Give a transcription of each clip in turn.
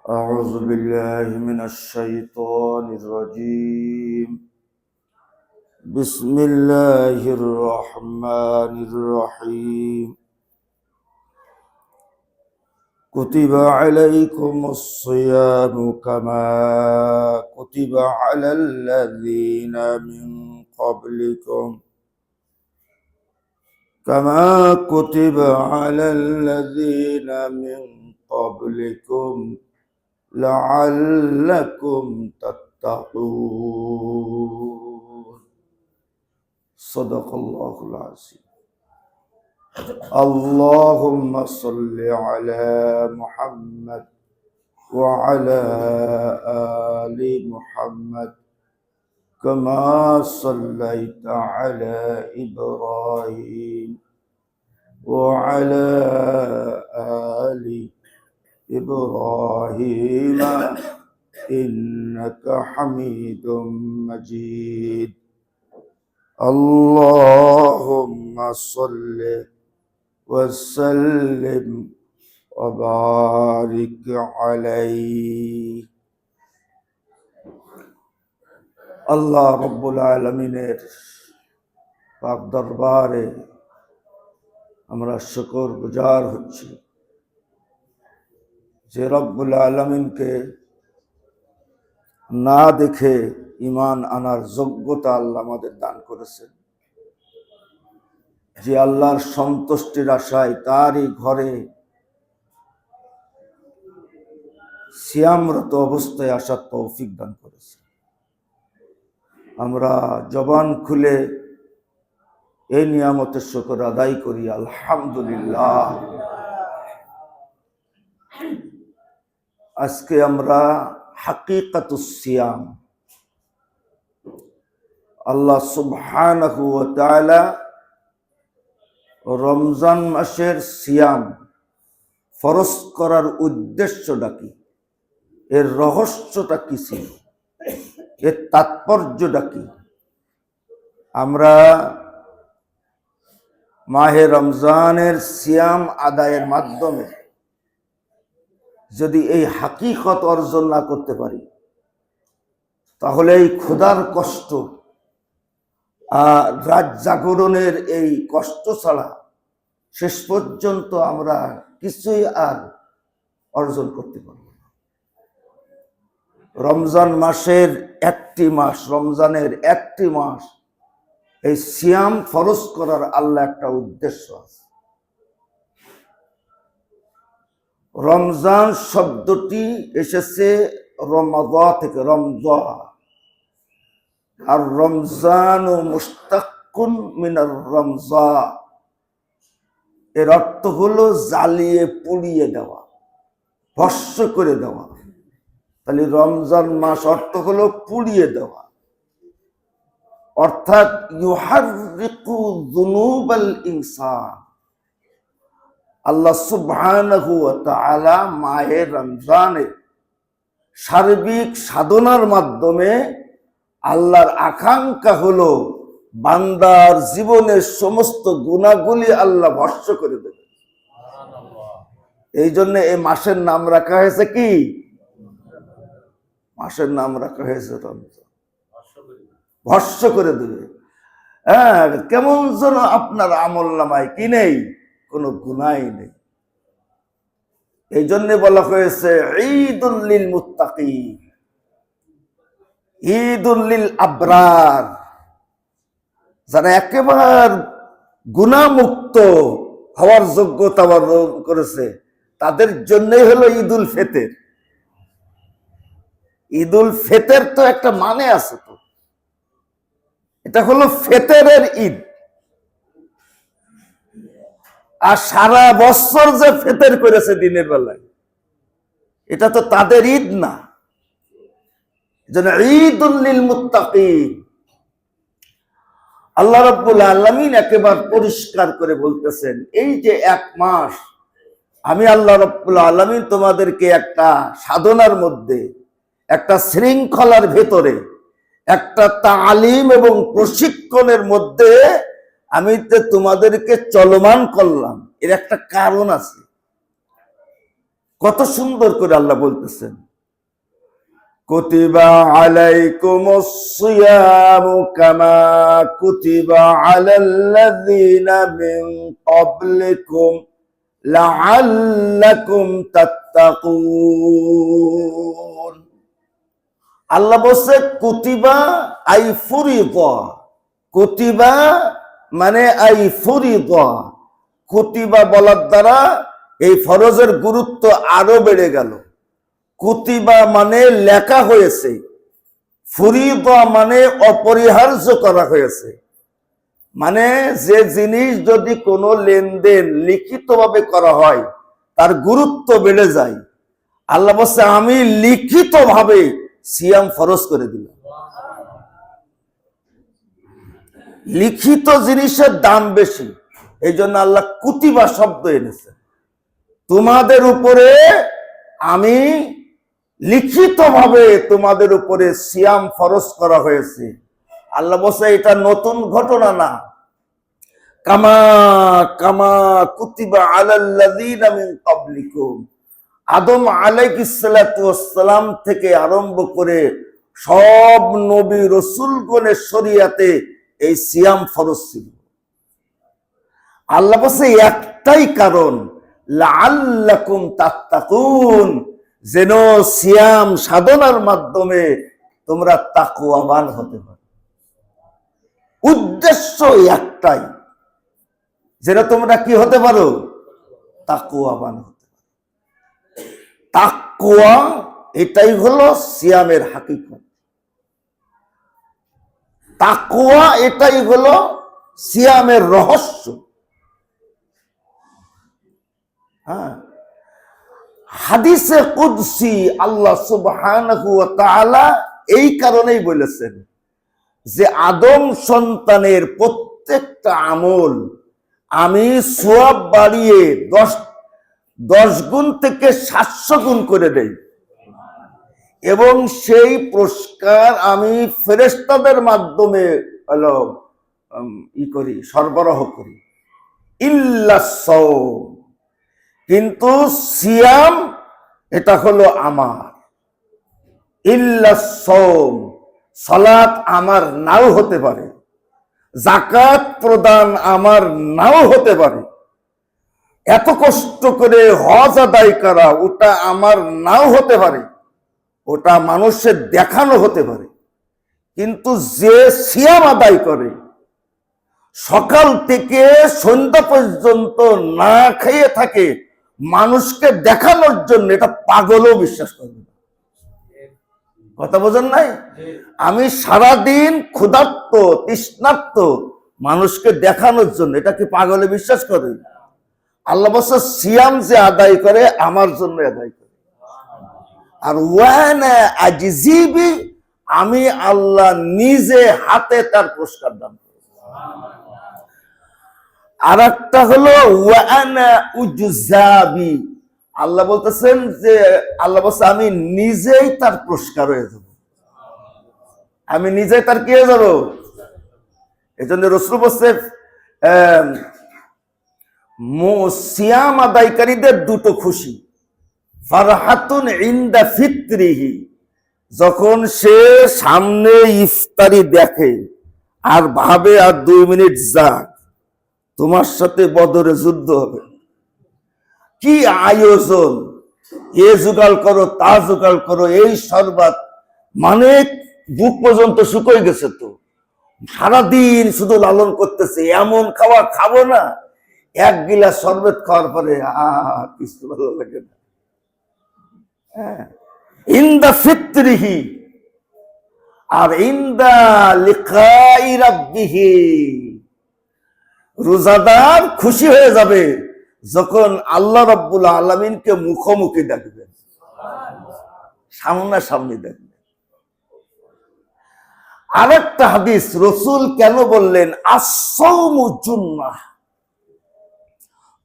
أعوذ بالله من الشيطان الرجيم. بسم الله الرحمن الرحيم. كتب عليكم الصيام كما كتب على الذين من قبلكم لعلكم تتقون. صدق الله العظيم. اللهم صل على محمد وعلى آل محمد كما صليت على إبراهيم وعلى آل إبراهيم إنك حميد مجيد. اللهم صل وسلم وبارك عليه. আল্লাহ রব্বুল আলামিনের পাক দরবারে আমরা শুকর গুজার হচ্ছি যে রব্বুল আলামিনকে না দেখে ঈমান আনার যোগ্যতা আল্লাহ আমাদের দান করেছেন, যে আল্লাহর সন্তুষ্টির আশায় তারই ঘরে সিয়ামরত অবস্থায় আসার তৌফিক দান করেছেন। আমরা জবান খুলে এই নিয়ামতের শুকর আদায় করি, আলহামদুলিল্লাহ। আজকে আমরা হাকিকাতুস সিয়াম, আল্লাহ সুবহানাহু ওয়া তাআলা রমজান মাসের সিয়াম ফরজ করার উদ্দেশ্যটা কি, এর রহস্যটা কি ছিল, এর তাৎপর্যটা কি, আমরা মাহে রমজানের সিয়াম আদায়ের মাধ্যমে যদি এই হাকিকত অর্জন না করতে পারি, তাহলে এই ক্ষুধার কষ্ট আর রাত জাগরণের এই কষ্ট ছাড়া শেষ পর্যন্ত আমরা কিছুই আর অর্জন করতে পারব না। রমজান মাসের রমজানের একটি মাস এই সিয়াম ফরজ করার আল্লাহ একটা উদ্দেশ্য আছে। রমজান শব্দটি এসেছে রমাদা থেকে, রমজা, আর রমজান ও মুস্তাকুন মিনার রমজা, এর অর্থ হলো জ্বালিয়ে পুড়িয়ে দেওয়া, ভস্ম করে দেওয়া। তাহলে রমজান মাস অর্থ হলো পুড়িয়ে দেওয়া, অর্থাৎ ইউহাররিকু যুনুবাল ইনসান। আল্লাহ সুবহানাহু ওয়া তাআলা মাহে রমজানে সার্বিক সাধনার মাধ্যমে আল্লাহর আকাঙ্ক্ষা হলো বান্দার জীবনের সমস্ত গুনাহগুলি আল্লাহ ভস্ম করে দেবে। এই জন্য এই মাসের নাম রাখা হয়েছে কি? মাসের নাম রাখা হয়েছে রমজান, ভস্ম করে দেবে। হ্যাঁ, কেমন যেন আপনার আমল নামায় কি নেই, কোনো গুনাহ নেই। এই জন্য বলা হয়েছে ঈদুল লিল মুত্তাকিন, ঈদুল লিল আবরার। যারা একেবারে গুনাহ মুক্ত হওয়ার যোগ্যতা অর্জন করেছে, তাদের জন্যই হলো ঈদুল ফিতর। ঈদুল ফিতর তো একটা মানে আছে, তো এটা হলো ফিতরের ঈদ। আর সারা বছর যে ফিতর করেছে দিনের বেলায়, এটা তো তাদের ঈদ না। যেন ঈদুল লিল মুত্তাকিন। আল্লাহ রাব্বুল আলামিন একেবারে পরিষ্কার করে বলতেছেন, এই যে এক মাস আমি আল্লাহ রাব্বুল আলামিন তোমাদেরকে একটা সাধনার মধ্যে, একটা শৃঙ্খলার ভেতরে, একটা তালিম এবং প্রশিক্ষণের মধ্যে আমি তোমাদেরকে চলমান করলাম। এর একটা কারণ আছে। কত সুন্দর করে আল্লাহ বলতেছেন, কুতিবা আলাইকুমুস সিয়ামু কামা কুতিবা আলাল্লাযীনা মিন ক্বাবলিকুম লাআল্লাকুম তাত্তাকুন। আল্লাহ বলছে কুতিবা আই ফুরিদা, কুতিবা মানে আই ফুরিদা, কুতিবা বলার দ্বারা এই ফরজের গুরুত্ব আরো বেড়ে গেল। কুতিবা মানে লেখা হয়েছে, ফুরিদা মানে অপরিহার্য করা হয়েছে। মানে যে জিনিস যদি কোনো লেনদেন লিখিতভাবে করা হয় তার গুরুত্ব বেড়ে যায়। আল্লাহ বলছে আমি লিখিতভাবে সিয়াম ফরজ করে দিলাম। লিখিত জিনিসের দাম বেশি, এই জন্য আল্লাহ কুতিবা শব্দ এনেছে। তোমাদের উপরে আমি লিখিতভাবে তোমাদের উপরে সিয়াম ফরজ করা হয়েছে। আল্লাহ বলছে এটা নতুন ঘটনা না। কামা কামা কুতিবা আলাল্লাযীনা মিন ক্বাবলিকুম, আদম আলাইহিস সালাতু ওয়াস সালাম থেকে আরম্ভ করে সব নবী রাসূলগণের শরীয়তে এই সিয়াম ফরজ ছিল। আল্লাহ বলছে একটাই কারণ, লাআল্লাকুম তাত্তাকুন, যেন সিয়াম সাধনার মাধ্যমে তোমরা তাকওয়াবান হতে পারো। উদ্দেশ্য একটাই, যেন তোমরা কি হতে পারো, তাকওয়াবান হতে পারো। তাকওয়া এটাই হলো সিয়ামের হাকিকত। তাকওয়া এটাই হলো সিয়ামের রহস্য। হ্যাঁ, হাদিসে কুদসি আল্লাহ সুবহানাহু ওয়া তাআলা এই কারণেই বলেছেন যে আদম সন্তানের প্রত্যেকটা আমল আমি সওয়াব বাড়িয়ে 10 গুণ থেকে 700 গুণ করে দেই, এবং সেই পুরস্কার আমি ফেরেশতাদের মাধ্যমে হলো সরবরাহ করি। ইল্লা সাওম, কিন্তু সিয়াম এটা হলো আমার। ইল্লা সাওম, সালাত আমার নাও হতে পারে, যাকাত প্রদান আমার নাও হতে পারে, এত কষ্ট করে হজ আদায় করা ওটা আমার নাও হতে পারে, ওটা মানুষের দেখানো হতে পারে। কিন্তু যে সিয়াম আদায় করে সকাল থেকে সন্ধ্যা পর্যন্ত না খেয়ে থাকে মানুষকে দেখানোর জন্য, এটা পাগলও বিশ্বাস করবে না। কথা বোঝেন নাই? আমি সারাদিন ক্ষুধার্ত তৃষ্ণার্ত মানুষকে দেখানোর জন্য, এটা কি পাগলে বিশ্বাস করে? আল্লাহ বলছে সিয়াম যে আদায় করে আমার জন্য আদায় করে। আর ওয়ানা আজিবি, আমি আল্লাহ নিজে হাতে তার পুরস্কার দান করি। আর একটা হলো ওয়ানা উজজাবি, আল্লাহ বলতেছেন যে আল্লাহ বলছে আমি নিজেই তার পুরস্কার হয়ে যাব, আমি নিজেই তার কি হয়ে যাব। এই জন্য রাসূল বলছে সিয়াম আদায়কারীদের দুটো খুশি, ফারহাতুন ইনদা ফিতরিহি, যখন সে সামনে ইফতারি দেখে আর ভাবে আর 2 মিনিট যাক তোমার সাথে বদরে যুদ্ধ হবে, কি আয়োজন, এ জোগাড় করো তা জোগাড় করো, এই শরবত, মানে বুক পর্যন্ত শুকিয়ে গেছে। তো সারাদিন শুধু লালন করতেছে, এমন খাওয়া খাবো না, 1 গিলাস শরবত খাওয়ার পরে কিছু ভালো লাগে না। ইনদা ফিতরিহি, আর ইনদা লিকাই রাব্বিহি, রোজাদার খুশি হয়ে যাবে যখন আল্লাহ রাব্বুল আলামিনকে মুখোমুখি দেখবেন, সামনাসামনি দেখবেন। আরেকটা হাদিস রাসূল কেন বললেন আস-সাওমু জুন্নাহ,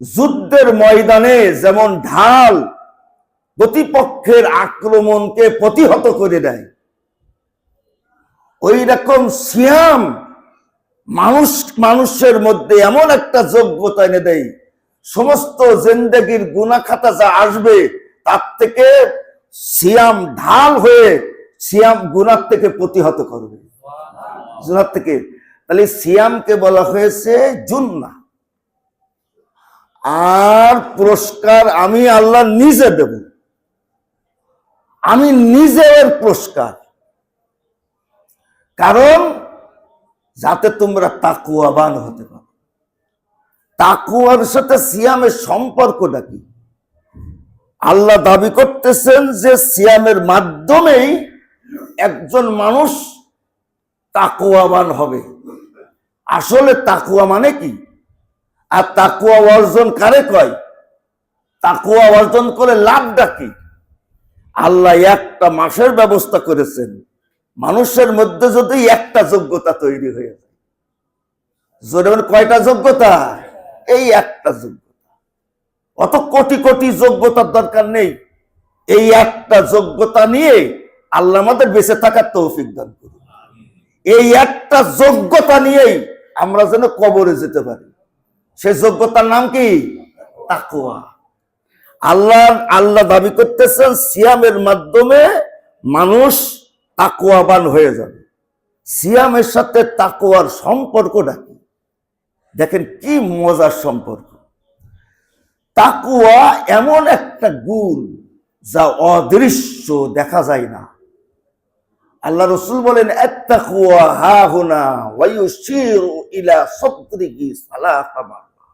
যুদ্ধের ময়দানে যেমন ঢাল প্রতিপক্ষের আক্রমণকে প্রতিহত করে দেয়, ওই রকম সিয়াম মানুষের মধ্যে এমন একটা যোগ্যতা এনে দেয়, সমস্ত জিন্দেগির গুনাহ খাতা যা আসবে তার থেকে সিয়াম ঢাল হয়ে সিয়াম গুনাহ থেকে প্রতিহত করবে, গুনাহ থেকে। তাহলে সিয়ামকে বলা হয়েছে জুন্নাহ, আর পুরস্কার আমি আল্লাহ নিজে দেব, আমি নিজের পুরস্কার। কারণ যাতে তোমরা তাকওয়াবান হতে পারো। তাকওয়ার সাথে সিয়ামের সম্পর্কটা কি? আল্লাহ দাবি করতেছেন যে সিয়ামের মাধ্যমেই একজন মানুষ তাকওয়াবান হবে। আসলে তাকওয়া মানে কি, আর তাকওয়া অর্জন কারে কয়? তাকওয়া অর্জন করে লাভটা কি? আল্লাহ একটা মাসের ব্যবস্থা করেছেন, মানুষের মধ্যে যদি একটা যোগ্যতা তৈরি হয়ে যায়। জোরে বলেন, কয়টা যোগ্যতা? এই একটা যোগ্যতা। অত কোটি কোটি যোগ্যতার দরকার নেই, এই একটা যোগ্যতা নিয়ে আল্লাহ আমাদের বেঁচে থাকার তৌফিক দান করুন। এই একটা যোগ্যতা নিয়েই আমরা যেন কবরে যেতে পারি। সেই যোগ্যতার নাম কি? তাকওয়া। আল্লাহ দাবি করতেছেন সিয়ামের মাধ্যমে মানুষ তাকওয়াবান হয়ে যাবে। সিয়ামের সাথে তাকওয়ার সম্পর্কটা কি? দেখেন কি মজার সম্পর্ক। তাকওয়া এমন একটা গুণ যা অদৃশ্য, দেখা যায় না। আল্লাহ রাসূল বলেন, আত-তাকওয়া হাহুনা ওয়া ইউশিরু ইলা সাদরিহি সালাসা মাররা।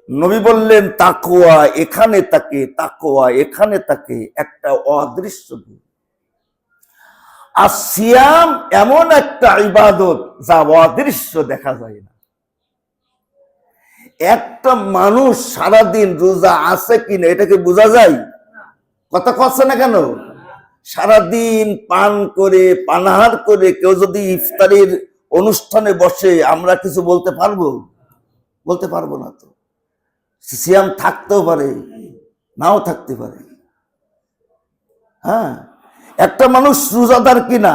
নবী বললেন তাকওয়া এখানে থাকে, তাকওয়া এখানে থাকে, একটা অদৃশ্য গুণ। আর সিয়াম এমন একটা ইবাদত যা অদৃশ্য, দেখা যায় না। একটা মানুষ সারাদিন রোজা আছে কিনা এটাকে বোঝা যায়? কথা কচ্ছে না কেন? সারাদিন পান করে পানাহার করে কেউ যদি ইফতারের অনুষ্ঠানে বসে, আমরা কিছু বলতে পারবো? বলতে পারবো না। তো সিয়াম থাকতেও পারে, নাও থাকতে পারে। হ্যাঁ, একটা মানুষ রোজাদার কিনা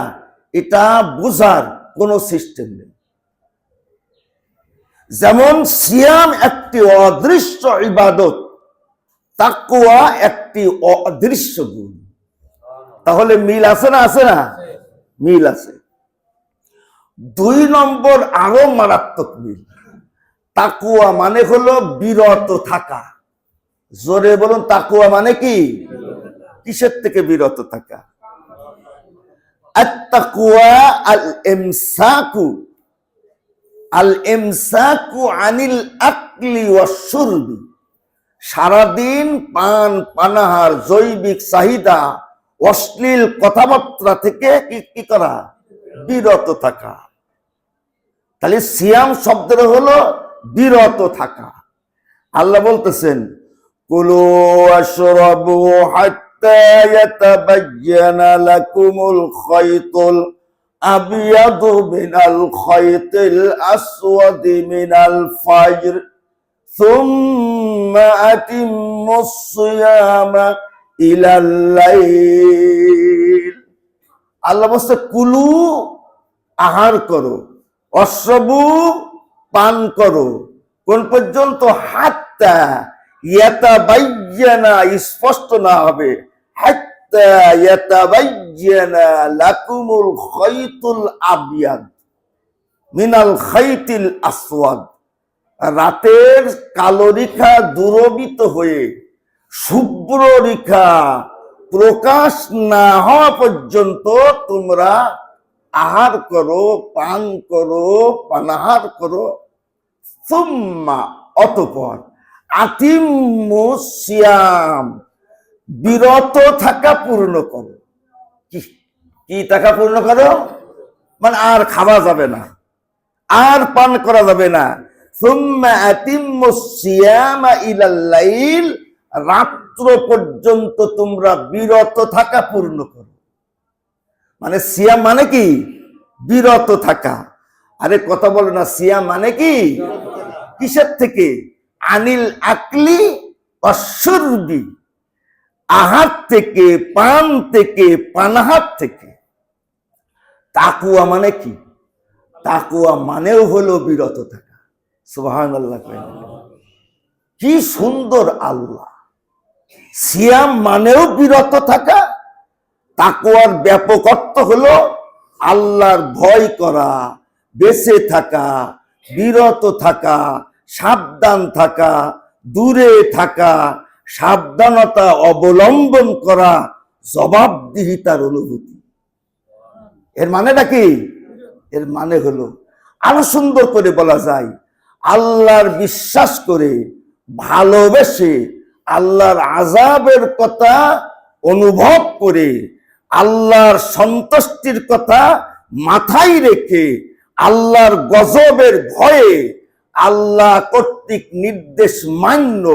এটা বোঝার কোনো সিস্টেম নেই। যেমন সিয়াম একটি অদৃশ্য ইবাদত, তাকওয়া একটি অদৃশ্য গুণ। তাহলে মিল আছে না? আছে না? মিল আছে। 2 নম্বর আরো মারাত্মক মিল। তাকওয়া মানে হলো বিরত থাকা। জোরে বলুন, তাকওয়া মানে কি? কিসের থেকে বিরত থাকা? আত-তাকওয়া আল-ইমসাকু আনিল আকলি ওয়াশ-শুরবি। সারাদিন পান পানাহার, জৈবিক চাহিদা, অশ্লীল কথাবার্তা থেকে কি করা? বিরত থাকা। তাহলে সিয়াম শব্দের হলো বিরত থাকা। আল্লাহ বলতেছেন, কুলু ওয়াশরাবু হাত্তা ইয়াতাবায়্যানা লাকুমুল খায়তুল আবিয়াদু মিনাল খায়তিল আসওয়াদি মিনাল ফাজর সুম্মা আতিম্মুস সিয়ামা ইলাল লাইল। আল্লাহ বলছে কুলু, আহার করো, অশ্রবু, পান করো, কোন পর্যন্ত? হাত্তা ইয়াতাবায়্যানা, স্পষ্ট না হবে, হাত্তা ইয়াতাবায়্যানা লাকুমুল খায়তুল আবিয়াদ মিনাল খায়তিল আসওয়াদ। রাতের কালো রেখা দূরীভূত হয়ে শুভ্র রেখা প্রকাশ না হওয়া পর্যন্ত তোমরা আহার করো, পান করো, পানাহার করো। সুম্মা, অতঃপর, আতিম্মুস সিয়াম, বিরত থাকা পূর্ণ করো। কি টাকা পূর্ণ করো? মানে আর খাওয়া যাবে না, আর পান করা যাবে না। সুম্মা আতিম্মুস সিয়ামা ইলাল লাইল, রাত্র পর্যন্ত তোমরা বিরত থাকা পূর্ণ করো। মানে সিয়াম মানে কি? বিরত থাকা। আরে কথা বলো না, সিয়াম মানে কি? কিসের থেকে? আনিল আকলি ওয়াশ-শুরবি, আহার থেকে, পান থেকে, পানাহার থেকে। তাকওয়া মানে কি? তাকওয়া মানেও হলো বিরত থাকা। সুবহানাল্লাহ। কি সুন্দর আল্লাহ! সিয়াম মানেও বিরত থাকা। তাকওয়ার ব্যাপক অর্থ হলো আল্লাহর ভয় করা, বেঁচে থাকা, বিরত থাকা, সাবধান থাকা, দূরে থাকা, সাবধানতা অবলম্বন করা, জবাবদিহিতার অনুভূতি। এর মানেটা কি? এর মানে হলো আরো সুন্দর করে বলা যায়, আল্লাহর বিশ্বাস করে, ভালোবেসে, আল্লাহর আযাবের কথা অনুভব করে, আল্লাহর সন্তুষ্টির কথা মাথায় রেখে, আল্লাহর গজবের ভয়ে, আল্লাহ কর্তৃক নির্দেশ মান্য,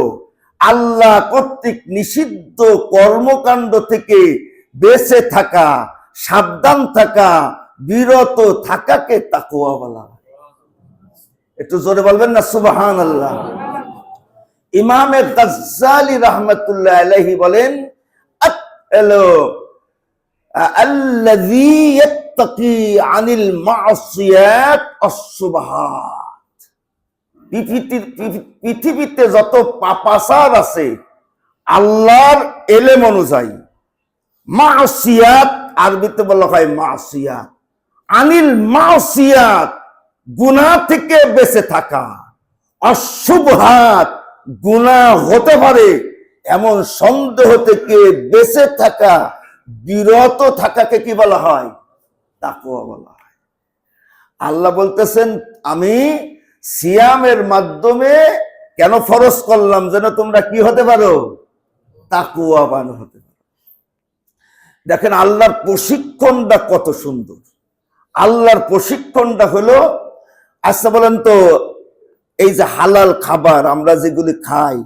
আল্লাহ কর্তৃক নিষিদ্ধ কর্মকাণ্ড থেকে বেঁচে থাকা, সাবধান থাকা, বিরত থাকাকে তাকওয়া বলা হয়। একটু জোরে বলবেন না সুবহানাল্লাহ। ইমামে গাজ্জালি রাহমাতুল্লাহ আলাইহি বলেন, আল্লাযী ইয়াত্তাকি আনিল মা'সিয়াত আস-সুবহাত। পৃথিবীতে যত পাপাচার আছে আল্লাহর এলেম অনুযায়ী, মা'সিয়াত আরবিতে বলা হয় মা'সিয়াত, আনিল মা'সিয়াত গুনাহ থেকে বেঁচে থাকা, অশুবহাত গুনাহ হতে পারে এমন সন্দেহ থেকে বেঁচে থাকা, বিরত থাকাকে কি বলা হয়? তাকওয়া বলা হয়। আল্লাহ বলতেছেন, আমি সিয়ামের মাধ্যমে কেন ফরজ করলাম? যেন তোমরা কি হতে পারো? তাকওয়াবান হতে পারো। দেখেন আল্লাহর প্রশিক্ষণটা কত সুন্দর। আল্লাহর প্রশিক্ষণটা হলো, আচ্ছা বলেন তো, এই যে হালাল খাবার আমরা যেগুলি খাই,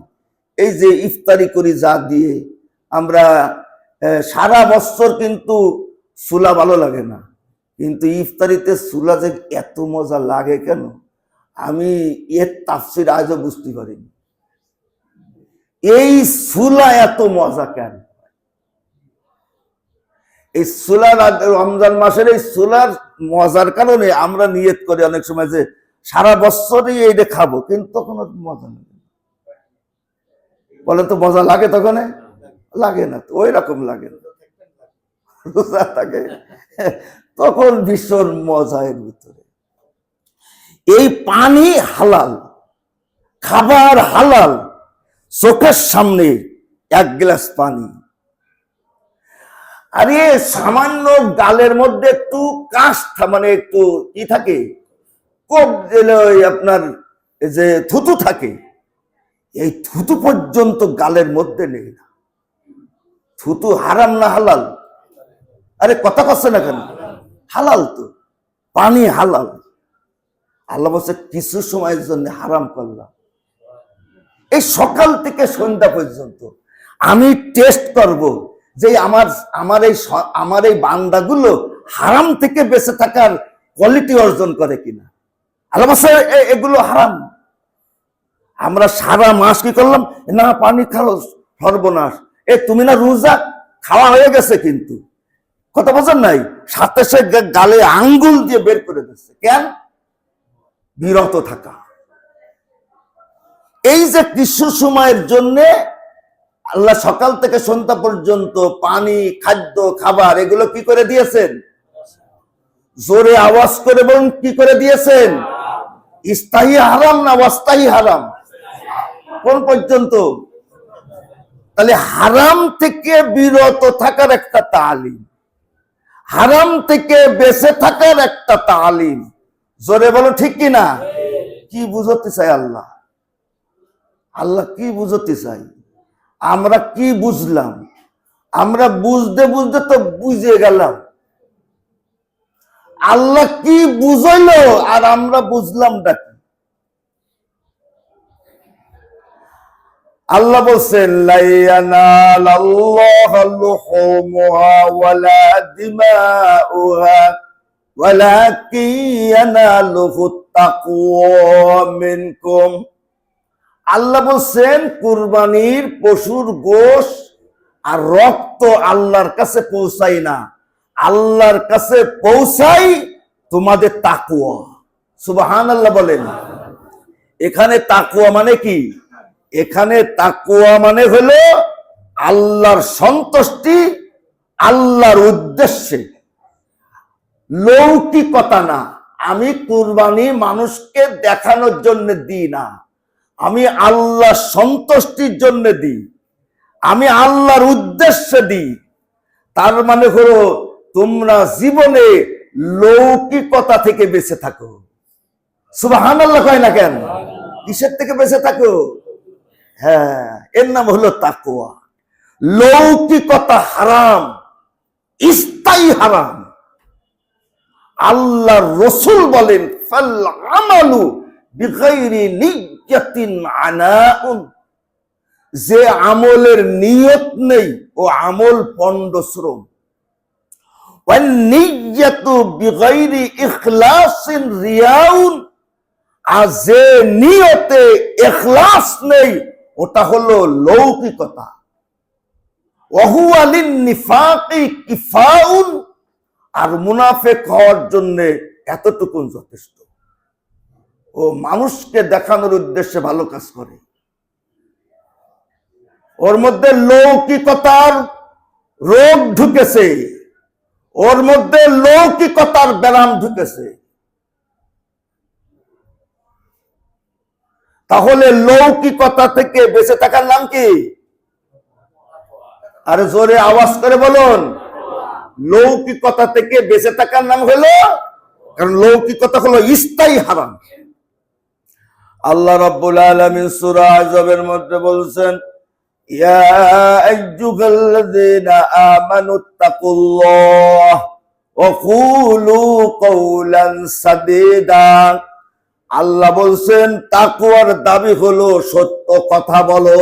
এই যে ইফতারি করি যা দিয়ে, আমরা সারা বছর কিন্তু চুলা ভালো লাগে না, কিন্তু ইফতারিতে চুলা যে এত মজা লাগে কেন, আমি এর তাফসীর আজও বুঝতে পারিনি। এই চুলা এত মজা কেন? এই চুলার রমজান মাসের এই চুলার মজার কারণে আমরা নিয়ত করি অনেক সময় যে সারা বছরই এইটা খাবো, কিন্তু তখন মজা লাগে। বলেন তো মজা লাগে? তখন লাগে না, তো ওই রকম লাগে না, রোজা থাকে তখন ভীষণ মজা এর ভিতরে। এই পানি হালাল, খাবার হালাল, চোখের সামনে এক গ্লাস পানি, আরে সামান্য গালের মধ্যে একটু কাষ্ঠা, মানে একটু কি থাকে, কোপ দিলে ওই আপনার যে থুতু থাকে, এই থুতু পর্যন্ত গালের মধ্যে নেই না। থুতু হারাম না হালাল? আরে কথা কচ্ছে না কেন? হালাল তো, পানি হালাল। আল্লাহ বলছে কিছু সময়ের জন্য হারাম করলাম, এই সকাল থেকে সন্ধ্যা পর্যন্ত আমি টেস্ট করব যে আমার এই বান্দাগুলো হারাম থেকে বেঁচে থাকার কোয়ালিটি অর্জন করে কিনা। আল্লাহ বলছে এগুলো হারাম। আমরা সারা মাস কি করলাম? না পানি খাও, সর্বনাশ। তুমি না রোজা, খাওয়া হয়ে গেছে, কিন্তু কথা বলছেন নাই, সাথে সে গালে আঙ্গুল দিয়ে বের করে দিচ্ছে। কেন? বিরত থাকা। এই যে কিছু সময়ের জন্য আল্লাহ সকাল থেকে সন্ধ্যা পর্যন্ত পানি, খাদ্য, খাবার এগুলো কি করে দিয়েছেন? জোরে আওয়াজ করে বলুন, কি করে দিয়েছেন? স্থায়ী হারাম না অস্থায়ী হারাম? কোন পর্যন্ত? তাহলে হারাম থেকে বিরত থাকার একটা তালিম, হারাম থেকে বেঁচে থাকার একটা তালিম। জোরে বলো ঠিক কিনা? কি বুঝতে চাই আল্লাহ? আল্লাহ কি বুঝতে চাই? আমরা কি বুঝলাম? আমরা বুঝতে বুঝতে তো বুঝে গেলাম। আল্লাহ কি বুঝাইলো আর আমরা বুঝলাম না কি? আল্লাহ বলছেন, লা ইয়ানালাল্লাহু লুহুমুহা ওয়ালা দিমাউহা ওয়ালাকিন ইয়ানালুহুত তাকওয়া মিনকুম। আল্লাহ বলছেন কুরবানির পশুর গোশ আর রক্ত আল্লাহর কাছে পৌঁছায় না, আল্লাহর কাছে পৌঁছাই তোমাদের তাকওয়া। সুবহানাল্লাহ বলেন। এখানে তাকওয়া মানে কি? এখানে তাকওয়া মানে হলো আল্লাহর সন্তুষ্টি, আল্লাহর উদ্দেশ্যে, লৌকিকতা না। আমি কুরবানি মানুষকে দেখানোর জন্য দিই না, আমি আল্লাহর সন্তুষ্টির জন্য দিই, আমি আল্লাহর উদ্দেশ্যে দিই। তার মানে হলো তোমরা জীবনে লৌকিকতা থেকে বেঁচে থাকো। সুবহানাল্লাহ কয় না কেন? কিসের থেকে বেঁচে থাকো? হ্যাঁ, এর নাম হলো তাকওয়া। লৌকিকতা হারাম, স্থায়ী হারাম। আল্লাহর রাসূল বলেন, ফাল আমালু বিগাইরি নিয়্যাতিন আনাউন, যে আমলের নিয়ত নেই ও আমল পণ্ডশ্রম। ওয়ান নিয়্যাতু বিগাইরি ইখলাসিন রিয়াউন, আর যে নিয়তে ইখলাস নেই ওটা হলো লৌকিকতা। ওয়াহুয়া লিন-নিফাকি কিফাউন, আর মুনাফিক হওয়ার জন্য এতটুকুন যথেষ্ট। ও মানুষকে দেখানোর উদ্দেশ্যে ভালো কাজ করে, ওর মধ্যে লৌকিকতার রোগ ঢুকেছে, ওর মধ্যে লৌকিকতার ব্যারাম ঢুকেছে। তাহলে লৌকিকতা থেকে বেঁচে থাকার নাম কি? আরে জোরে আওয়াজ করে বলুন। লৌকিকতা থেকে বেঁচে থাকার নাম হলো, কারণ লৌকিকতা হলো স্থায়ী হারাম। আল্লাহ রাব্বুল আলামিন সূরা আযবের মধ্যে বলছেন, ইয়া আইয়ুহাল্লাযীনা আমানুত্তাকুল্লাহ ওয়া কুলু কাওলান সাদীদা। আল্লাহ বলছেন তাকওয়ার দাবি হলো সত্য কথা বলো।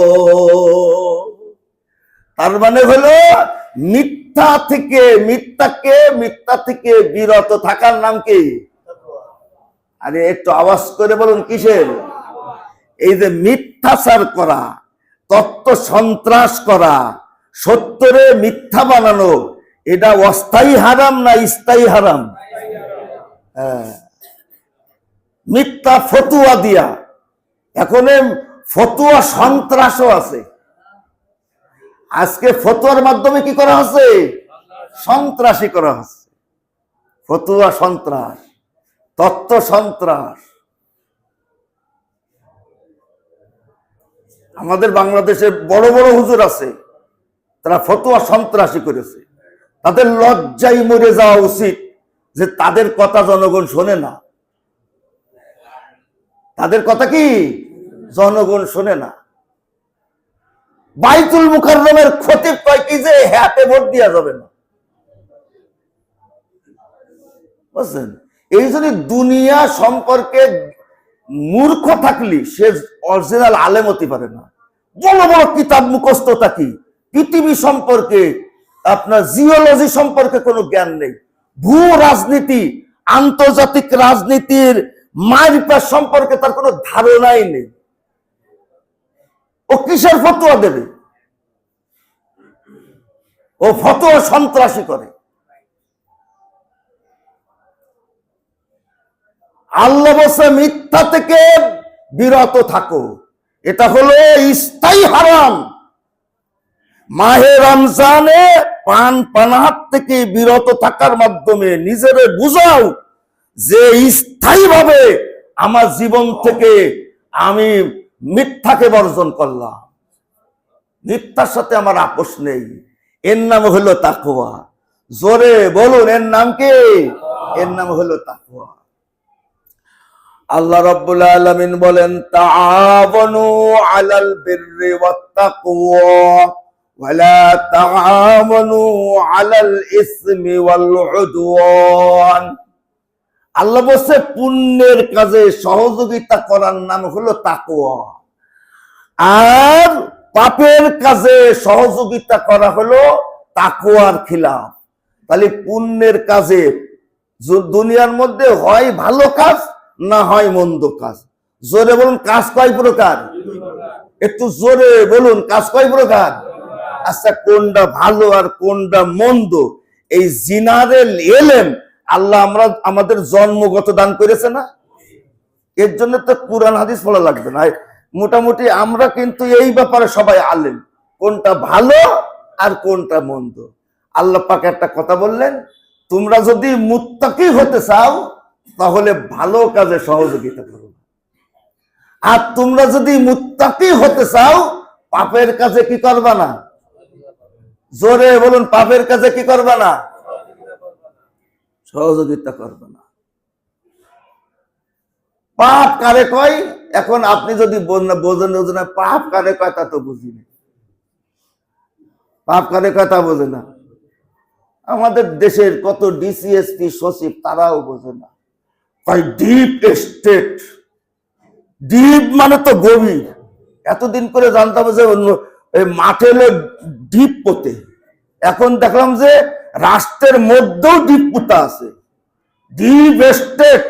তার মানে হলো মিথ্যা থেকে বিরত থাকার নাম কি? আরে একটু আওয়াজ করে বলুন, কিসের? এই যে মিথ্যাচার করা, তত্ত্ব সন্ত্রাস করা, সত্যরে মিথ্যা বানানো, এটা অস্থায়ী হারাম না স্থায়ী হারাম? হ্যাঁ, মিথ্যা ফতুয়া দিয়া, এখন ফতুয়া সন্ত্রাসও আছে। আজকে ফতুয়ার মাধ্যমে কি করা হচ্ছে? সন্ত্রাসী করা হচ্ছে। ফতুয়া সন্ত্রাস, তত্ত্ব সন্ত্রাস। আমাদের বাংলাদেশে বড় বড় হুজুর আছে, তারা ফতুয়া সন্ত্রাসী করেছে। তাদের লজ্জায় মরে যাওয়া উচিত যে তাদের কথা জনগণ শোনে না। তাদের কথা কি জনগণ শোনে না। বাইতুল মুকাররমের খতিব কয় কি যে হ্যাপে ভোট দেওয়া যাবে না, বুঝছেন? এই জন্য দুনিয়া সম্পর্কে মূর্খ থাকলি সে অরিজিনাল আলেম হতে পারে না। বড় বড় কিতাব মুখস্থ থাকি, পৃথিবী সম্পর্কে, আপনার জিওলজি সম্পর্কে কোনো জ্ঞান নেই, ভূ রাজনীতি, আন্তর্জাতিক রাজনীতির মারপ্যাচ সম্পর্কে তার কোনো ধারণাই নেই। ও কিসের ফতোয়া দেবে? ও ফতোয়া সন্ত্রাসী করে। আল্লাহ বলছে মিথ্যা থেকে বিরত থাকো, এটা হলো স্থায়ী হারাম। মাহে রমজানে পান পানাহার থেকে বিরত থাকার মাধ্যমে নিজেরে বুঝাও যে স্থায়ীভাবে আমার জীবন থেকে আমি মিথ্যাকে বর্জন করলাম, মিথ্যার সাথে আমার আপোষ নেই। এর নাম হলো তাকওয়া। জোরে বলুন, এর নাম কি? এর নাম হলো তাকওয়া। আল্লাহ রাব্বুল আলামিন বলেন, তাআওয়ানু আলাল বিররি ওয়াত তাকওয়া ওয়া লা তাআওয়ানু আলাল ইসমি ওয়াল উদওয়ান। আল্লাহ বলছে পুণ্যের কাজে সহযোগিতা করার নাম হলো তাকওয়া, আর পাপের কাজে সহযোগিতা করা হলো তাকওয়ার খিলাফ। তাহলে পুণ্যের কাজে দুনিয়ার মধ্যে হয় ভালো কাজ না হয় মন্দ কাজ। জোরে বলুন, কাজ কয় প্রকার? একটু জোরে বলুন, কাজ কয় প্রকার? আচ্ছা, কোনটা ভালো আর কোনটা মন্দ এই জিনারেল এলেম আল্লাহ আমাদের জন্মগত দান করেছে না? এর জন্য তো কুরআন হাদিস পড়া লাগবে না। মোটামুটি আমরা কিন্তু এই ব্যাপারে সবাই আলেম, কোনটা ভালো আর কোনটা মন্দ। আল্লাহ পাক একটা কথা বললেন, তোমরা যদি মুত্তাকি হতে চাও তাহলে ভালো কাজে সহযোগিতা করো, আর তোমরা যদি মুত্তাকি হতে চাও পাপের কাজে কি করবা না। জোরে বলুন, পাপের কাজে কি করবা না, সহযোগিতা করবে না। পাপ কারে কয়, এখন আপনি যদি বোঝেন না পাপ কারে কয় তা তো বুঝিনি, পাপ কারে কয় তা বোঝে না। আমাদের দেশের কত ডিসিএসপি সচিব তারাও বোঝে না, কয় ডিপ স্টেট। ডিপ মানে তো গভীর। এতদিন করে জানতাম যে মাঠে ডিপ পোতে, এখন দেখলাম যে রাষ্ট্রের মধ্যেও ডিপ পোতা আছে। ডিপ স্টেট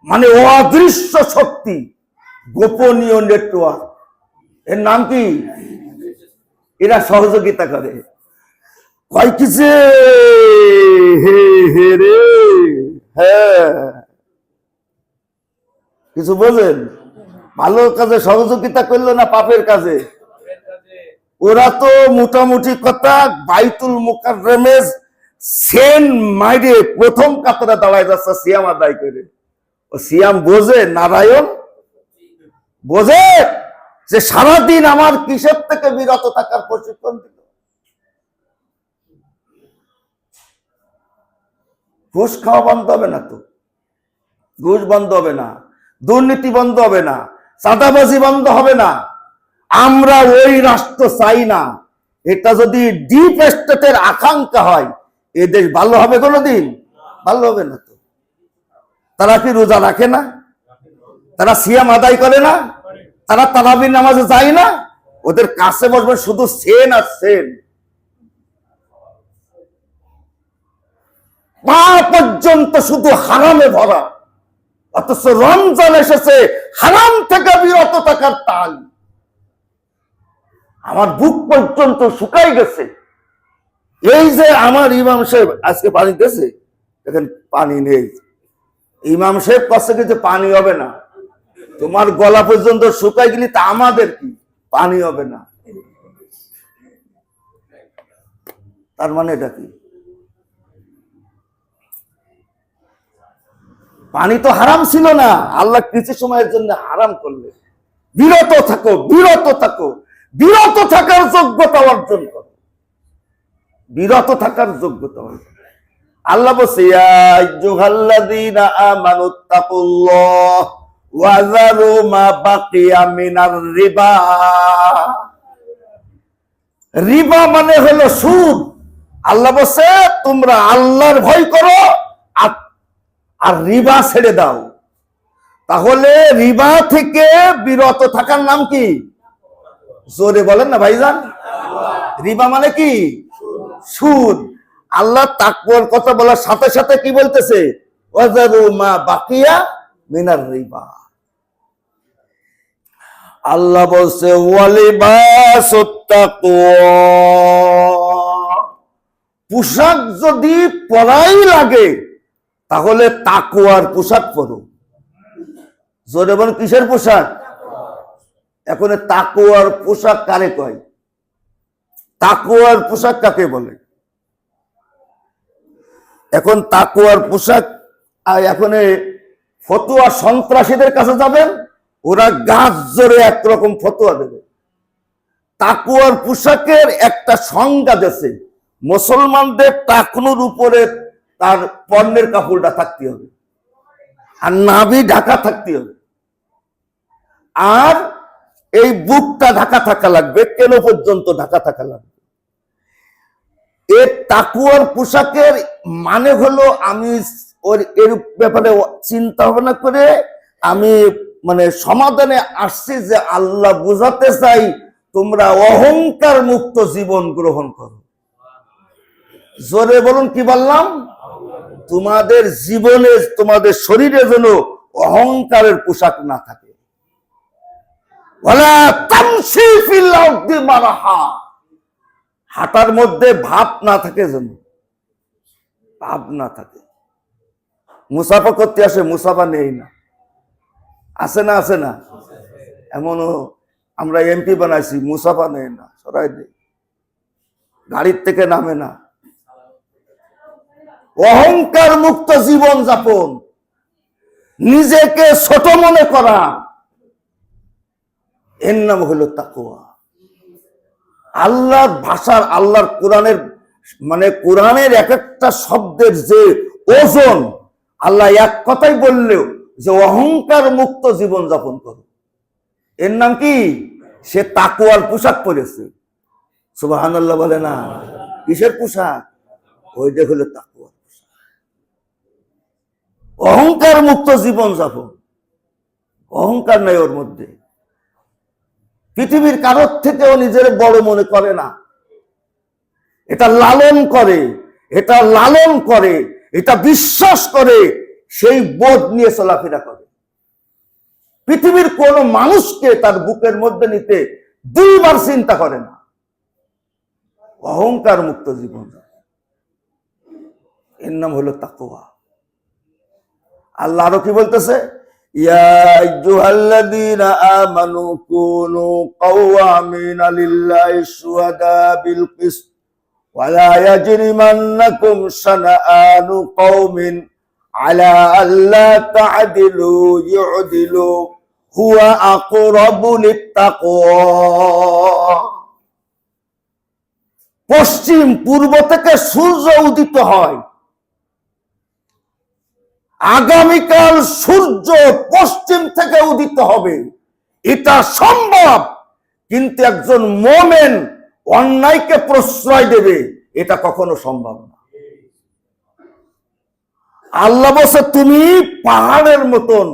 মানে অদৃশ্য শক্তি, গোপনীয় নেটওয়ার্ক। এর নাম কি? এরা সহযোগিতা করে। কয় কি যে হে হে রে, হ্যাঁ কিছু বোঝেন? ভালো কাজে সহযোগিতা করলো না পাপের কাজে? ওরা তো মোটামুটি কথা বাইতুল মুকাররমে সেন মাইরে প্রথম কাতারে দাঁড়ায় যাচ্ছে সিয়াম আদায় করে। ও সিয়াম বোঝে, নারায়ণ বোঝে যে সারাদিন আমার কিসের থেকে বিরত থাকার প্রশিক্ষণ দিল। ঘুষ খাওয়া বন্ধ হবে না তো, ঘুষ বন্ধ হবে না, দুর্নীতি বন্ধ হবে না, চাঁদাবাজি বন্ধ হবে না। আমরা ওই রাষ্ট্র চাই না। এটা যদি ডিপ স্টেটের আকাঙ্ক্ষা হয়, এ দেশ ভালো হবে কোনোদিন? ভালো হবে না তো। তারা কি রোজা রাখে না? তারা সিয়াম আদায় করে না? তারা তারাবির নামাজে যায় না? ওদের কাছে বসবে শুধু সেন আর সেন, পা পর্যন্ত শুধু হারামে ভরা। অথচ রমজান এসেছে হারাম থেকে বিরত থাকার তাল। আমার বুক পর্যন্ত শুকাই গেছে। এই যে আমার ইমাম সাহেব আজকে পানি দিয়েছে, এখন পানি নেই। ইমাম সাহেব কাছে কিন্তু পানি হবে না, তোমার গলা পর্যন্ত শুকাই গেলি তা আমাদের কি পানি হবে না? তার মানে এটা কি? পানি তো হারাম ছিল না, আল্লাহ কিছু সময়ের জন্য হারাম করলে। বিরত থাকো, বিরত থাকো, বিরত থাকার যোগ্যতা অর্জন করো, বিরত থাকার যোগ্যতা অর্জন। আল্লাহ বলছে ইয়া আইয়ুহাল্লাযীনা আমানুত্তাকুল্লাহ ওয়া যারু মা বাকিয়া মিনার রিবা। রিবা মানে হলো সুদ। আল্লাহ বলছে তোমরা আল্লাহর ভয় করো আর রিবা ছেড়ে দাও। তাহলে রিবা থেকে বিরত থাকার নাম কি? জোরে বলেন না ভাইজান। রিবা মানে কি? সুদ। আল্লাহ তাকওয়ার কথা বলার সাথে সাথে কি বলতেছে? ওয়াজারু মা বাকিয়া মিনার রিবা। আল্লাহ বলছে ওয়ালিবাসুত তাকওয়া। পোশাক যদি পরাই লাগে তাহলে তাকওয়ার পোশাক পরো। জোরে বলেন কিসের পোশাক? এখন তাকওয়ার পোশাক কারে কয়? তাকওয়ার পোশাক কাকে বলে? এখন তাকওয়ার পোশাক, এখন ফতুয়া সন্ত্রাসীদের কাছে যাবেন, ওরা গাছ জোরে একরকম ফতুয়া দেবে। তাকওয়ার পোশাকের একটা সংজ্ঞা দেশে, মুসলমানদের টাকনুর উপরে তার পণ্যের কাপড়টা থাকতে হবে, আর নাভি ঢাকা থাকতে হবে, আর এই বুকটা ঢাকা থাকা লাগবে, কেন পর্যন্ত ঢাকা থাকা লাগবে। এর তাকওয়ার পোশাকের মানে হলো আমি ওর এর ব্যাপারে চিন্তা ভাবনা করে আমি মানে সমাধানে আসছি যে আল্লাহ বুঝাতে চাই তোমরা অহংকার মুক্ত জীবন গ্রহণ করো। জোরে বলুন কি বললাম? তোমাদের জীবনে তোমাদের শরীরে যেন অহংকারের পোশাক না থাকে। ওয়ালা তামশি ফিল আরদি মারহা, হাঁটার মধ্যে ভাব না থাকে, যেন ভাব না থাকে। মুসাফা করতে আসে, মুসাফা নেই না, আছে না? আছে না? এমনও আমরা এমপি বানাইছি, মুসাফা নেই না। সরাই দেয়, গাড়ির থেকে নামে না। অহংকার মুক্ত জীবন যাপন, নিজেকে ছোট মনে করা, এর নাম হলো তাকওয়া। আল্লাহর ভাষার, আল্লাহর কোরআনের মানে কোরআনের এক একটা শব্দের যে ওজন, আল্লাহ এক কথাই বললেও যে অহংকার মুক্ত জীবন যাপন করো, এর নাম কি? সে তাকওয়ার পোশাক পরেছে। সুবহানাল্লাহ বলে না? কিসের পোশাক? ওইটা হলো তাকওয়ার পোশাক। অহংকার মুক্ত জীবন যাপন, অহংকার নাই ওর মধ্যে। পৃথিবীর কারোর থেকেও নিজের বড় মনে করে না, এটা লালন করে, এটা লালন করে, এটা বিশ্বাস করে, সেই বোধ নিয়ে চলাফেরা করে। পৃথিবীর কোন মানুষকে তার বুকের মধ্যে নিতে দুইবার চিন্তা করে না। অহংকার মুক্ত জীবন, এর নাম হলো তাকওয়া। আল্লাহ আরো কি বলতেছে? ইয়া আইয়ুহাল্লাযীনা আমানু কুনু কাওয়ামিনা লিল্লাহি শুহাদা বিল কিসত ওয়া লা ইয়াজরিমান্নাকুম শানাআনু কওমিন আলা আল্লা তা'দিলু ইউ'দিলু হুয়া আকরাবু লিত্তাকওয়া। পশ্চিম পূর্ব থেকে সূর্য উদিত হয়, আগামীকাল সূর্য পশ্চিম থেকে উদিত হবে, এটা সম্ভব। কিন্তু একজন মুমিন অন্যায়কে প্রশ্রয় দেবে, এটা কখনো সম্ভব না। আল্লাহ বলছে তুমি পাহাড়ের মতন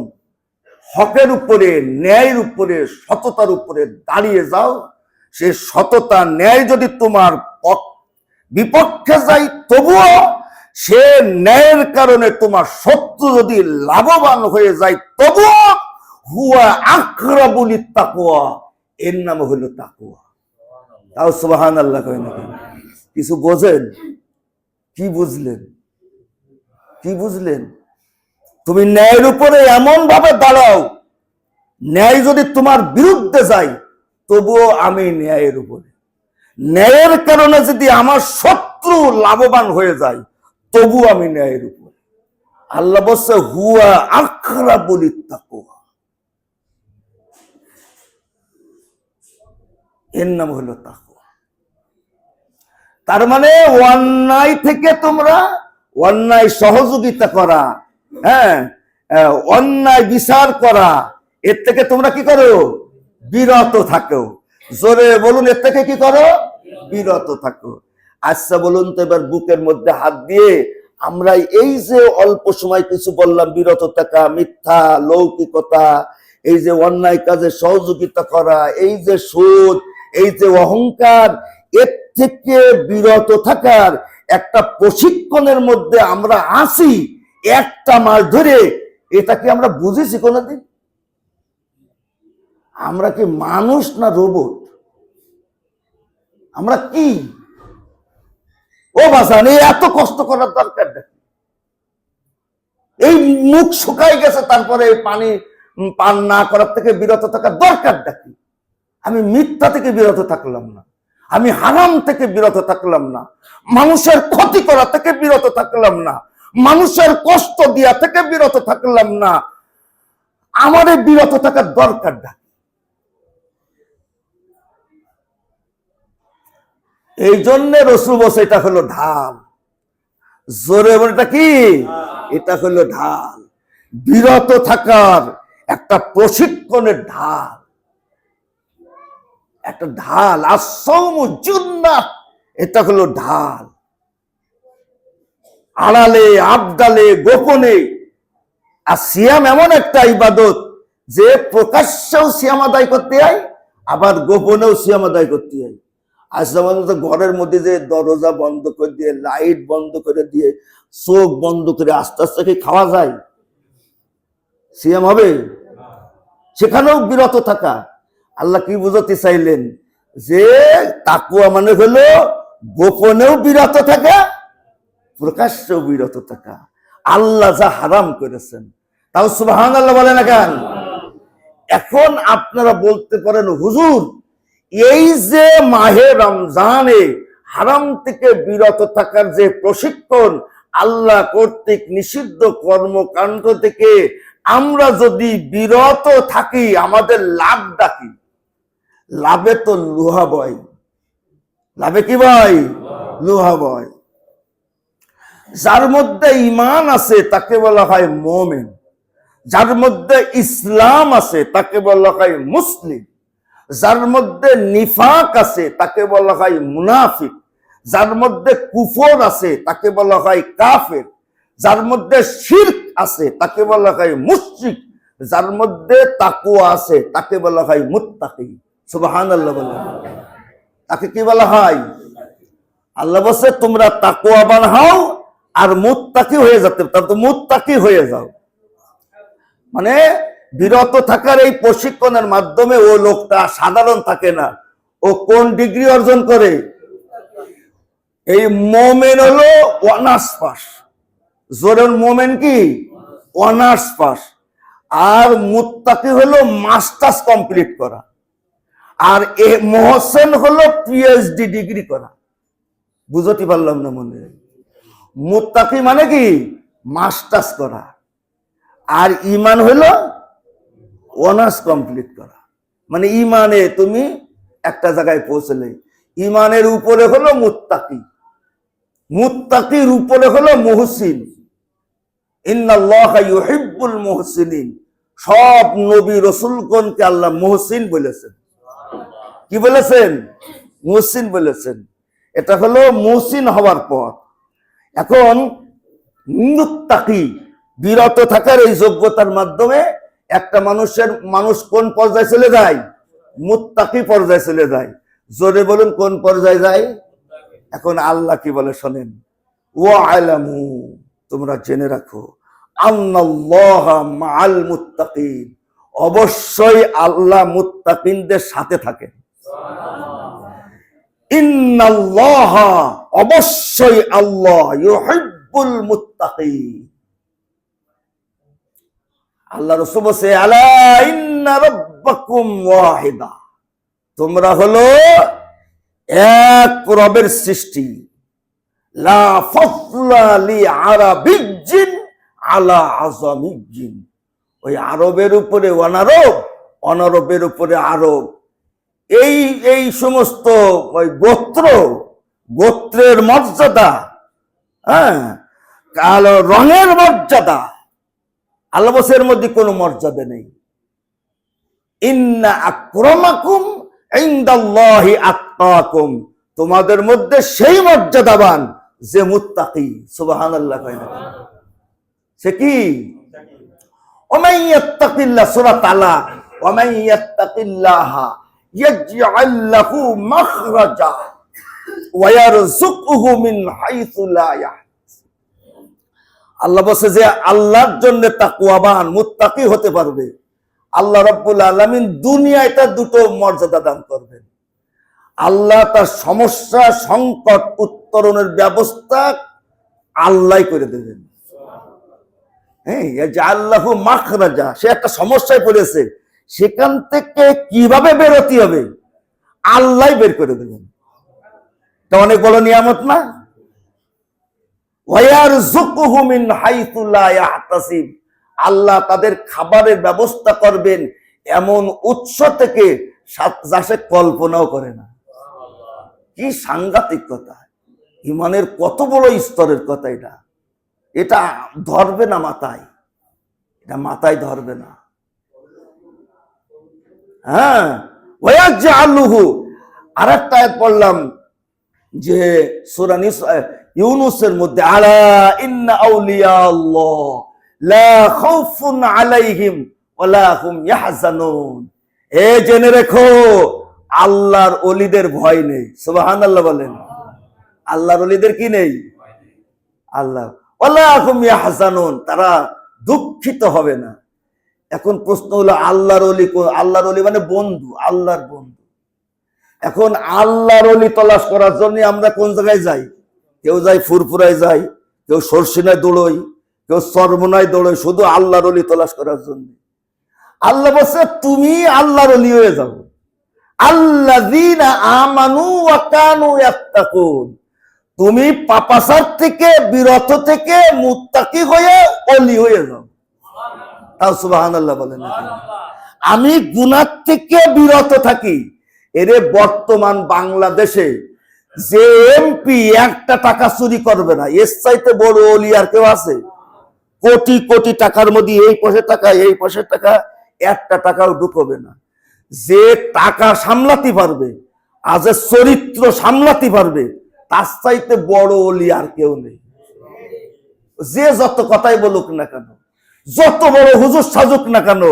হকের উপরে, ন্যায়ের উপরে, সততার উপরে দাঁড়িয়ে যাও। সে সততা ন্যায় যদি তোমার বিপক্ষে যায়, তবুও সে ন্যায়ের কারণে তোমার শত্রু যদি লাভবান হয়ে যায়, তবুও হুয়া আকরাবু লিত্তাকওয়া, এর নাম হলো তাকওয়া। তাও সুবহানাল্লাহ কয় না? কিছু বোঝেন? কি বুঝলেন? কি বুঝলেন? তুমি ন্যায়ের উপরে এমন ভাবে দাঁড়াও, ন্যায় যদি তোমার বিরুদ্ধে যায়, তবুও আমি ন্যায়ের উপরে। ন্যায়ের কারণে যদি আমার শত্রু লাভবান হয়ে যায়, তবু আমি ন্যায়ের উপরে। আল্লাহ বলছে হুয়া আকরাবু লিত্তাকওয়া, এর নাম হলো তাকওয়া। তার মানে অন্যায় থেকে তোমরা, অন্যায় সহযোগিতা করা, হ্যাঁ, অন্যায় বিচার করা, এর থেকে তোমরা কি করো? বিরত থাকো। জোরে বলুন, এর থেকে কি করো? বিরত থাকো। আচ্ছা বলুন তো এবার বুকের মধ্যে হাত দিয়ে আমরা এই যে অল্প সময় কিছু বললাম, বিরত থাকা, মিথ্যা, লৌকিকতা, এই যে অন্যায় কাজে সহযোগিতা করা, এই যে সুদ, এই যে অহংকার, এর থেকে বিরত থাকার একটা প্রশিক্ষণের মধ্যে আমরা আছি একটা মাস ধরে। এটা কি আমরা বুঝেছি কোনোদিন? আমরা কি মানুষ না রোবট? আমরা কি? ও বাসান, এত কষ্ট করার দরকার নেই। এই মুখ শুকাই গেছে, তারপরে পানি পান না করার থেকে বিরত থাকার দরকার নাকি? আমি মিথ্যা থেকে বিরত থাকলাম না, আমি হারাম থেকে বিরত থাকলাম না, মানুষের ক্ষতি করা থেকে বিরত থাকলাম না, মানুষের কষ্ট দেওয়া থেকে বিরত থাকলাম না। আমাদের বিরত থাকার দরকার না। এই জন্য রসুল বলছে এটা হলো ঢাল। জোরে বলটা কি? এটা হলো ঢাল, বিরত থাকার একটা প্রশিক্ষণের ঢাল, একটা ঢাল। আসসাউমু জুন্নাহ, এটা হলো ঢাল। আড়ালে, আবদালে, গোপনে। আর সিয়াম এমন একটা ইবাদত যে প্রকাশ্যেও সিয়াম আদায় করতে হয়, আবার গোপনেও সিয়াম আদায় করতে হয়। আজ আমাদের তো ঘরের মধ্যে যে দরজা বন্ধ করে দিয়ে, লাইট বন্ধ করে দিয়ে, চোখ বন্ধ করে আস্তে আস্তে কি খাওয়া যায়? সিয়াম হবে? সেখানেও বিরত থাকা। আল্লাহ কি বুঝাতে চাইলেন? যে তাকওয়া মানে হলো গোপনেও বিরত থাকা, প্রকাশ্যেও বিরত থাকা। আল্লাহ যা হারাম করেছেন, তাও সুবহানাল্লাহ বলে না কেন? এখন আপনারা বলতে পারেন হুজুর, এই যে মাহে রমজানে হারাম থেকে বিরত থাকার যে প্রশিক্ষণ, আল্লাহ কর্তৃক নিষিদ্ধ কর্মকাণ্ড থেকে আমরা যদি বিরত থাকি, আমাদের লাভটা কি? লাভে তো লোহা বয়। লাভে কি ভাই? লোহা বয়। যার মধ্যে ঈমান আছে তাকে বলা হয় মুমিন, যার মধ্যে ইসলাম আছে তাকে বলা হয় মুসলিম, যার মধ্যে নিফাক আছে তাকে বলা হয় মুনাফিক, যার মধ্যে কুফর আছে তাকে বলা হয় কাফের, যার মধ্যে শিরক আছে তাকে বলা হয় মুশরিক, যার মধ্যে তাকওয়া আছে তাকে বলা হয় মুত্তাকি। সুবহানাল্লাহ বলেন। তাকে কি বলা হয়? আল্লাহ বলছে তোমরা তাকওয়াবান হও আর মুত্তাকি হয়ে যেতে, তার তো মুত্তাকি হয়ে যাও। মানে বিরত থাকার এই প্রশিক্ষণের মাধ্যমে ও লোকটা সাধারণ থাকে না, ও কোন ডিগ্রি অর্জন করে? এই মোমেন হলো অনার্স পাস। জোরের মোমেন কি? Honours pass. আর মুত্তাকি হলো মাস্টার্স কমপ্লিট করা। আর এ মোহসেন হলো পিএইচডি ডিগ্রি করা। বুঝতে পারলাম না মনে? মুত্তাকি মানে কি? মাস্টার্স করা। আর ঈমান হলো অনার্স কমপ্লিট করা। মানে ঈমানে তুমি একটা জায়গায় পৌঁছলে, ঈমানের উপরে হলো মুত্তাকি, মুত্তাকির উপরে হলো মুহসিন। ইন্নাল্লাহা ইউহিব্বুল মুহসিনিন। সব নবী রাসূলগণকে আল্লাহ মুহসিন বলেছেন। কি বলেছেন? মুহসিন বলেছেন। এটা হলো মুহসিন হওয়ার পর। এখন মুত্তাকি বিরত থাকার এই যোগ্যতার মাধ্যমে একটা মানুষ কোন পর্যায়ে চলে যায়? মুত্তাকি পর্যায়ে চলে যায়। জোরে বলুন কোন পর্যায়ে যায়? এখন আল্লাহ কি বলে শোনেন, ওয়া'লামু, তোমরা জেনে রাখো, আন্নাল্লাহা মাআল মুত্তাকিন, অবশ্যই আল্লাহ মুত্তাকিনদের সাথে থাকেন। ইন্নাল্লাহা, অবশ্যই আল্লাহ, ইউহিব্বুল মুত্তাকিন। আল্লাহ রাসূল বলেছে আলা ইন্না রাব্বাকুম ওয়াহিদা, তোমরা হলো এক রবের সৃষ্টি। লা ফাদলা লি আরাবিয়্যিন আলা আজামিয়্যিন, ওই আরবের উপরে অনারব, অনারবের উপরে আরব। এই এই সমস্ত ওই গোত্রের মর্যাদা, হ্যাঁ, কালো রঙের মর্যাদা, আল্লাহ বলেছে এর মধ্যে কোনো মর্যাদা নেই। ইন্না আকরামাকুম ইনদাল্লাহি আতকাকুম, তোমাদের মধ্যে সেই মর্যাদাবান যে মুত্তাকি। সুবহানাল্লাহ কয় না? সে কি? ওমান ইয়াত্তাকিল্লাহ, সূরা তালাক, ওমান ইয়াত্তাকিল্লাহা ইয়াজআল লাহু মাখরাজা ওয়া ইয়ারযুকহু মিন হাইসু লা ইয়াহতাসিব। আল্লাহ বলেছে যে আল্লাহর জন্য তাকওয়াবান মুত্তাকি হতে পারবে, আল্লাহ রাব্বুল আলামিন দুনিয়ায় তার দুটো মর্যাদা দান করবেন। আল্লাহ তার সমস্যা সংকট উত্তরণের ব্যবস্থা আল্লাহ করে দেবেন। হ্যাঁ, আল্লাহু মাখরাজা, সে একটা সমস্যায় পড়েছে, সেখান থেকে কিভাবে বেরোতে হবে আল্লাহ বের করে দেবেন। এটা অনেক বড় নিয়ামত না? ওয়ায়ারযুকহু মিন হাইসু লা ইয়াহতাসিব, আল্লাহ তাদের খাবারের ব্যবস্থা করবেন এমন উৎস থেকে যা সে কল্পনাও করে না। কি সাংঘাতিক কথা! ইমানের কত বড় স্তরের কথা এটা। এটা ধরবে না মাথায়, এটা মাথায় ধরবে না। হ্যাঁ, ওয়াজআলুহু, আরেকটা আয়াত পড়লাম যে সূরা ইউনূসের মধ্যে, আলা ইন্না আউলিয়া আল্লাহ লা খাউফুন আলাইহিম ওয়া লা হুম ইয়াহজানুন, এ জেনে রেখো আল্লাহর ওলিদের ভয় নেই। সুবহানাল্লাহ বলেন। আল্লাহর ওলিদের কি নেই? আল্লাহ ওয়া লা হুম ইয়াহজানুন, তারা দুঃখিত হবে না। এখন প্রশ্ন হলো আল্লাহর ওলি, আল্লাহর ওলি মানে বন্ধু, আল্লাহর বন্ধু। এখন আল্লাহর ওলি তলাশ করার জন্য আমরা কোন জায়গায় যাই? কেউ যাই ফুরফুরায় যাই, কেউ সরসিনায় দৌড়ই, কেউ চরমনায় দৌড়ই, শুধু আল্লাহর ওলি তলাশ করার জন্য। আল্লাহ বলছে তুমি আল্লাহর ওলি হয়ে যাও। আল্লাযীনা আমানু ওয়া কানু ইয়াত্তাকুন, তুমি পাপাচার থেকে বিরত থেকে মুত্তাকি হয়ে ওলি হয়ে যাও। তাও সুবহানাল্লাহ বলেন না কেন? আমি গুনাহ থেকে বিরত থাকি। এরে বর্তমান বাংলাদেশে যে এমপি একটা টাকা চুরি করবে না, এর চাইতে বড় ওলি আর কেউ আছে? কোটি কোটি টাকার মধ্যে এই পয়সা টাকা একটা টাকাও ঢুকবে না। যে টাকা সামলাতে পারবে, আজ চরিত্র সামলাতে পারবে, তার চাইতে বড় ওলি আর কেউ নেই। যে যত কথাই বলুক না কেন, যত বড় হুজুর সাজুক না কেন,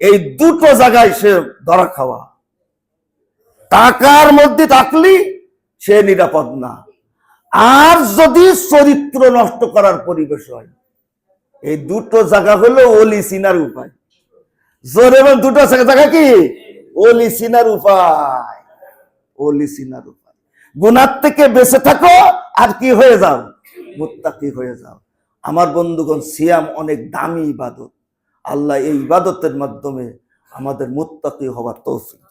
এই দুটো জায়গায় সে ধরা খাওয়া। টাকার মধ্যে থাকলি সে নিরাপদ না, আর যদি চরিত্র নষ্ট করার পরিবেশ হয়, এই দুটো জায়গা হলো ওলি চিনার উপায়। জোরে বল, দুটো জায়গা কি ওলি চিনার উপায়? ওলি চিনার উপায়। গুনাহ থেকে বেঁচে থাকো আর কি হয়ে যাও? মুত্তাকি হয়ে যাও। আমার বন্ধুগণ, সিয়াম অনেক দামি ইবাদত। আল্লাহ এই ইবাদতের মাধ্যমে আমাদের মুত্তাকি হওয়ার তৌফিক